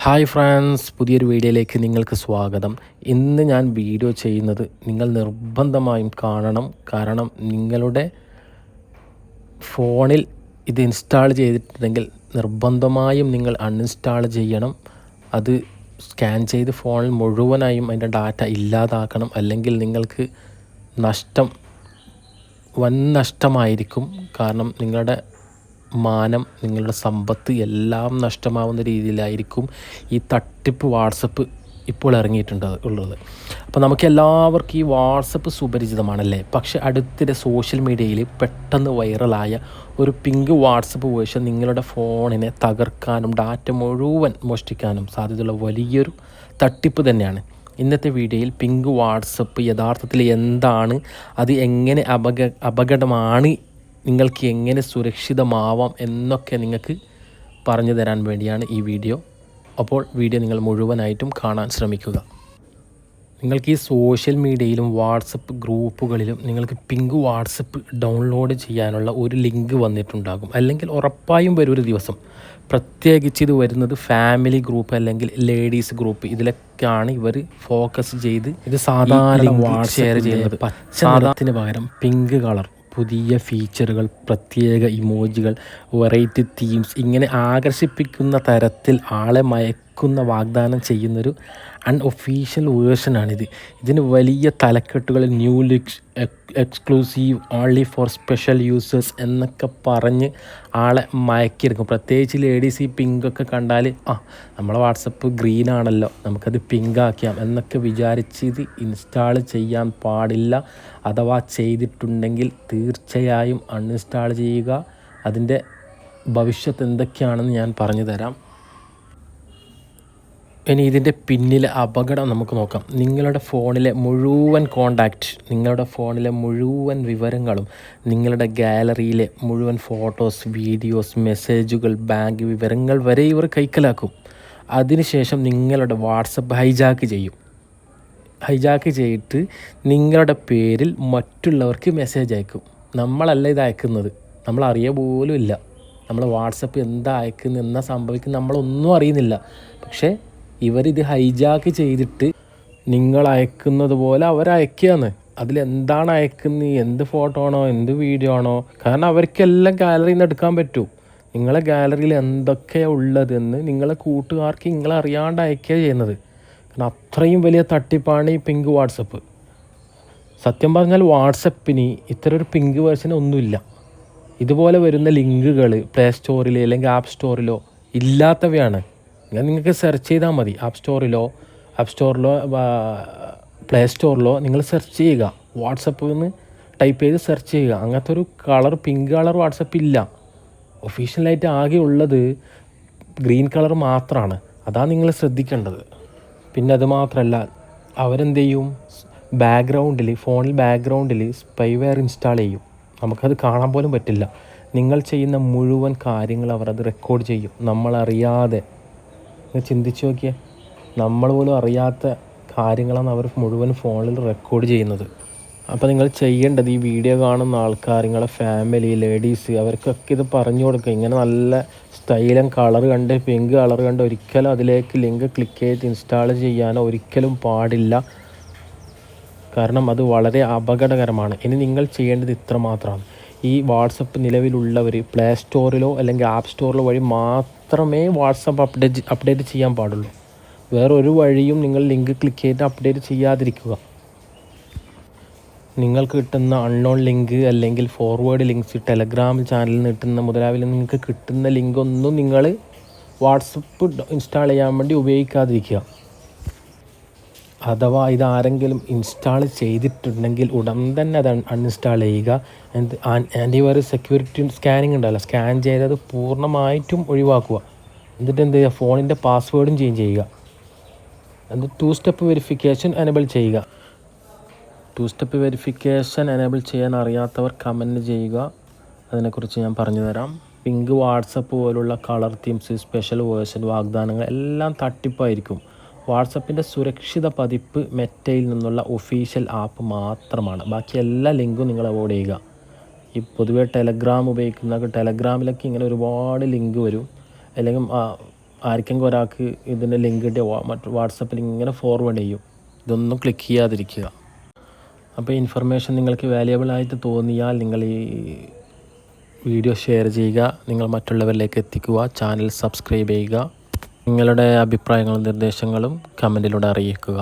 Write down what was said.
Hi friends, പുതിയൊരു വീഡിയോയിലേക്ക് നിങ്ങൾക്ക് സ്വാഗതം. ഇന്ന് ഞാൻ വീഡിയോ ചെയ്യുന്നത് നിങ്ങൾ നിർബന്ധമായും കാണണം. കാരണം നിങ്ങളുടെ ഫോണിൽ ഇത് ഇൻസ്റ്റാൾ ചെയ്തിട്ടുണ്ടെങ്കിൽ നിർബന്ധമായും നിങ്ങൾ അൺഇൻസ്റ്റാൾ ചെയ്യണം. അത് സ്കാൻ ചെയ്ത് ഫോണിൽ മുഴുവനായും അതിൻ്റെ ഡാറ്റ ഇല്ലാതാക്കണം. അല്ലെങ്കിൽ നിങ്ങൾക്ക് വൻ നഷ്ടമായിരിക്കും. കാരണം നിങ്ങളുടെ മാനം, നിങ്ങളുടെ സമ്പത്ത് എല്ലാം നഷ്ടമാവുന്ന രീതിയിലായിരിക്കും ഈ തട്ടിപ്പ് വാട്സപ്പ് ഇപ്പോൾ ഉള്ളത്. അപ്പോൾ നമുക്ക് എല്ലാവർക്കും ഈ വാട്സപ്പ് സുപരിചിതമാണല്ലേ. പക്ഷേ അടുത്തിടെ സോഷ്യൽ മീഡിയയിൽ പെട്ടെന്ന് വൈറലായ ഒരു പിങ്ക് വാട്സപ്പ് വേർഷൻ നിങ്ങളുടെ ഫോണിനെ തകർക്കാനും ഡാറ്റ മുഴുവൻ മോഷ്ടിക്കാനും സാധ്യതയുള്ള വലിയൊരു തട്ടിപ്പ് തന്നെയാണ്. ഇന്നത്തെ വീഡിയോയിൽ പിങ്ക് വാട്സപ്പ് യഥാർത്ഥത്തിൽ എന്താണ്, അത് എങ്ങനെ അപകടമാണ്, നിങ്ങൾക്ക് എങ്ങനെ സുരക്ഷിതമാവാം എന്നൊക്കെ നിങ്ങൾക്ക് പറഞ്ഞു തരാൻ വേണ്ടിയാണ് ഈ വീഡിയോ. അപ്പോൾ വീഡിയോ നിങ്ങൾ മുഴുവനായിട്ടും കാണാൻ ശ്രമിക്കുക. നിങ്ങൾക്ക് ഈ സോഷ്യൽ മീഡിയയിലും വാട്സപ്പ് ഗ്രൂപ്പുകളിലും നിങ്ങൾക്ക് പിങ്ക് വാട്സപ്പ് ഡൗൺലോഡ് ചെയ്യാനുള്ള ഒരു ലിങ്ക് വന്നിട്ടുണ്ടാകും, അല്ലെങ്കിൽ ഉറപ്പായും വരും ഒരു ദിവസം. പ്രത്യേകിച്ച് ഇത് വരുന്നത് ഫാമിലി ഗ്രൂപ്പ് അല്ലെങ്കിൽ ലേഡീസ് ഗ്രൂപ്പ്, ഇതിലൊക്കെയാണ് ഇവർ ഫോക്കസ് ചെയ്ത് ഇത് സാധാരണ വാട്സപ്പ് ഷെയർ ചെയ്യുന്നത്. പച്ച നിറത്തിന് പകരം പിങ്ക് കളർ, പുതിയ ഫീച്ചറുകൾ, പ്രത്യേക ഇമോജികൾ, വെറൈറ്റി തീംസ്, ഇങ്ങനെ ആകർഷിപ്പിക്കുന്ന തരത്തിൽ ആളെ മയക്കുന്ന വാഗ്ദാനം ചെയ്യുന്നൊരു അൺഒഫീഷ്യൽ വേർഷനാണിത്. ഇതിന് വലിയ തലക്കെട്ടുകൾ, new looks, exclusive, only for special users എന്നൊക്കെ പറഞ്ഞ് ആളെ മയക്കിയെടുക്കും. പ്രത്യേകിച്ച് ലേഡീസ് ഈ പിങ്കൊക്കെ കണ്ടാൽ നമ്മളെ വാട്സപ്പ് ഗ്രീൻ ആണല്ലോ, നമുക്കത് പിങ്ക് ആക്കാം എന്നൊക്കെ വിചാരിച്ച് ഇത് ഇൻസ്റ്റാൾ ചെയ്യാൻ പാടില്ല. അഥവാ ചെയ്തിട്ടുണ്ടെങ്കിൽ തീർച്ചയായും അൺഇൻസ്റ്റാൾ ചെയ്യുക. അതിൻ്റെ ഭവിഷ്യത്ത് എന്തൊക്കെയാണെന്ന് ഞാൻ പറഞ്ഞു തരാം. ഇനി ഇതിൻ്റെ പിന്നിലെ അപകടം നമുക്ക് നോക്കാം. നിങ്ങളുടെ ഫോണിലെ മുഴുവൻ കോണ്ടാക്റ്റ്, നിങ്ങളുടെ ഫോണിലെ മുഴുവൻ വിവരങ്ങളും, നിങ്ങളുടെ ഗാലറിയിലെ മുഴുവൻ ഫോട്ടോസ്, വീഡിയോസ്, മെസ്സേജുകൾ, ബാങ്ക് വിവരങ്ങൾ വരെ ഇവർ കൈക്കലാക്കും. അതിനുശേഷം നിങ്ങളുടെ വാട്സപ്പ് ഹൈജാക്ക് ചെയ്തിട്ട് നിങ്ങളുടെ പേരിൽ മറ്റുള്ളവർക്ക് മെസ്സേജ് അയക്കും. നമ്മളല്ല ഇത് അയക്കുന്നത്, നമ്മൾ അറിയുക പോലും ഇല്ല. നമ്മൾ വാട്സപ്പ് എന്താ അയക്കുന്നത്, എന്നാ സംഭവിക്കുന്നത് നമ്മളൊന്നും അറിയുന്നില്ല. പക്ഷേ ഇവരിത് ഹൈജാക്ക് ചെയ്തിട്ട് നിങ്ങൾ അയക്കുന്നത് പോലെ അവരയക്കുകയാണ്. അതിലെന്താണ് അയക്കുന്നത്, എന്ത് ഫോട്ടോ ആണോ, എന്ത് വീഡിയോ ആണോ, കാരണം അവർക്കെല്ലാം ഗാലറിയിൽ നിന്ന് എടുക്കാൻ പറ്റും. നിങ്ങളെ ഗാലറിയിൽ എന്തൊക്കെയാണ് ഉള്ളതെന്ന് നിങ്ങളെ കൂട്ടുകാർക്ക് നിങ്ങളറിയാണ്ട് അയക്കുക ചെയ്യുന്നത്. കാരണം അത്രയും വലിയ തട്ടിപ്പാണ് ഈ പിങ്ക് വാട്സപ്പ്. സത്യം പറഞ്ഞാൽ വാട്സപ്പിന് ഇത്തരം ഒരു പിങ്ക് വേർഷൻ ഒന്നുമില്ല. ഇതുപോലെ വരുന്ന ലിങ്കുകൾ പ്ലേ സ്റ്റോറിൽ അല്ലെങ്കിൽ ആപ്പ് സ്റ്റോറിലോ ഇല്ലാത്തവയാണ്. നിങ്ങൾക്ക് സെർച്ച് ചെയ്താൽ മതി. ആപ്പ് സ്റ്റോറിലോ പ്ലേ സ്റ്റോറിലോ നിങ്ങൾ സെർച്ച് ചെയ്യുക, വാട്സപ്പ് എന്ന് ടൈപ്പ് ചെയ്ത് സെർച്ച് ചെയ്യുക. അങ്ങനത്തെ ഒരു പിങ്ക് കളർ വാട്സപ്പ് ഇല്ല. ഒഫീഷ്യലായിട്ട് ആകെ ഉള്ളത് ഗ്രീൻ കളർ മാത്രമാണ്. അതാണ് നിങ്ങൾ ശ്രദ്ധിക്കേണ്ടത്. പിന്നെ അത് മാത്രമല്ല, അവരെന്ത് ചെയ്യും, ഫോണിൽ ബാക്ക്ഗ്രൗണ്ടിൽ സ്പൈവെയർ ഇൻസ്റ്റാൾ ചെയ്യും. നമുക്കത് കാണാൻ പോലും പറ്റില്ല. നിങ്ങൾ ചെയ്യുന്ന മുഴുവൻ കാര്യങ്ങൾ അവർ അത് റെക്കോർഡ് ചെയ്യും, നമ്മളറിയാതെ. ചിന്തിച്ച് നോക്കിയേ, നമ്മൾ പോലും അറിയാത്ത കാര്യങ്ങളാണ് അവർ മുഴുവൻ ഫോണിൽ റെക്കോർഡ് ചെയ്യുന്നത്. അപ്പോൾ നിങ്ങൾ ചെയ്യേണ്ടത്, ഈ വീഡിയോ കാണുന്ന ആൾക്കാർ, നിങ്ങളെ ഫാമിലി, ലേഡീസ്, അവർക്കൊക്കെ ഇത് പറഞ്ഞു കൊടുക്കുക. ഇങ്ങനെ നല്ല സ്റ്റൈലും കളർ കണ്ട്, പിങ്ക് കളർ കണ്ട് ഒരിക്കലും അതിലേക്ക് ലിങ്ക് ക്ലിക്ക് ചെയ്ത് ഇൻസ്റ്റാൾ ചെയ്യാനോ ഒരിക്കലും പാടില്ല. കാരണം അത് വളരെ അപകടകരമാണ്. ഇനി നിങ്ങൾ ചെയ്യേണ്ടത് ഇത്ര മാത്രമാണ്. ഈ വാട്സപ്പ് നിലവിലുള്ളവർ പ്ലേ സ്റ്റോറിലോ അല്ലെങ്കിൽ ആപ്പ് സ്റ്റോറിലോ വഴി മാത്രമേ വാട്സപ്പ് അപ്ഡേറ്റ് ചെയ്യാൻ പാടുള്ളൂ. വേറൊരു വഴിയും നിങ്ങൾ ലിങ്ക് ക്ലിക്ക് ചെയ്ത് അപ്ഡേറ്റ് ചെയ്യാതിരിക്കുക. നിങ്ങൾക്ക് കിട്ടുന്ന അൺനോൺ ലിങ്ക് അല്ലെങ്കിൽ ഫോർവേഡ് ലിങ്ക്സ്, ടെലഗ്രാം ചാനലിൽ നിന്ന് കിട്ടുന്ന മുതലാവിൽ നിങ്ങൾക്ക് കിട്ടുന്ന ലിങ്കൊന്നും നിങ്ങൾ വാട്സപ്പ് ഇൻസ്റ്റാൾ ചെയ്യാൻ വേണ്ടി ഉപയോഗിക്കാതിരിക്കുക. അഥവാ ഇതാരെങ്കിലും ഇൻസ്റ്റാൾ ചെയ്തിട്ടുണ്ടെങ്കിൽ ഉടൻ തന്നെ അത് അൺഇൻസ്റ്റാൾ ചെയ്യുക. ആൻറ്റിവൈറസ് സെക്യൂരിറ്റി സ്കാനിങ് ഉണ്ടല്ലോ, സ്കാൻ ചെയ്തത് പൂർണ്ണമായിട്ടും ഒഴിവാക്കുക. എന്നിട്ട് എന്ത് ചെയ്യുക, ഫോണിൻ്റെ പാസ്വേഡും ചേഞ്ച് ചെയ്യുക. എന്നിട്ട് 2 സ്റ്റെപ്പ് വെരിഫിക്കേഷൻ എനേബിൾ ചെയ്യുക. 2 സ്റ്റെപ്പ് വെരിഫിക്കേഷൻ എനേബിൾ ചെയ്യാൻ അറിയാത്തവർ കമൻറ്റ് ചെയ്യുക, അതിനെക്കുറിച്ച് ഞാൻ പറഞ്ഞു തരാം. പിങ്ക് വാട്സപ്പ് പോലുള്ള കളർ തീംസ്, സ്പെഷ്യൽ വേർഷൻ, വാഗ്ദാനങ്ങൾ എല്ലാം തട്ടിപ്പായിരിക്കും. വാട്സപ്പിൻ്റെ സുരക്ഷിത പതിപ്പ് മെറ്റയിൽ നിന്നുള്ള ഒഫീഷ്യൽ ആപ്പ് മാത്രമാണ്. ബാക്കി എല്ലാ ലിങ്കും നിങ്ങൾ അവോയ്ഡ് ചെയ്യുക. ഈ പൊതുവേ ടെലഗ്രാം ഉപയോഗിക്കുന്ന ടെലഗ്രാമിലൊക്കെ ഇങ്ങനെ ഒരുപാട് ലിങ്ക് വരും. അല്ലെങ്കിൽ ആർക്കെങ്കിലും ഒരാൾക്ക് ഇതിൻ്റെ ലിങ്ക് കിട്ടിയ മറ്റു വാട്സപ്പിൽ ഇങ്ങനെ ഫോർവേഡ് ചെയ്യും. ഇതൊന്നും ക്ലിക്ക് ചെയ്യാതിരിക്കുക. അപ്പോൾ ഇൻഫർമേഷൻ നിങ്ങൾക്ക് വാല്യുബിൾ ആയിട്ട് തോന്നിയാൽ നിങ്ങൾ ഈ വീഡിയോ ഷെയർ ചെയ്യുക, നിങ്ങൾ മറ്റുള്ളവരിലേക്ക് എത്തിക്കുക, ചാനൽ സബ്സ്ക്രൈബ് ചെയ്യുക, നിങ്ങളുടെ അഭിപ്രായങ്ങളും നിർദ്ദേശങ്ങളും കമൻറ്റിലൂടെ അറിയിക്കുക.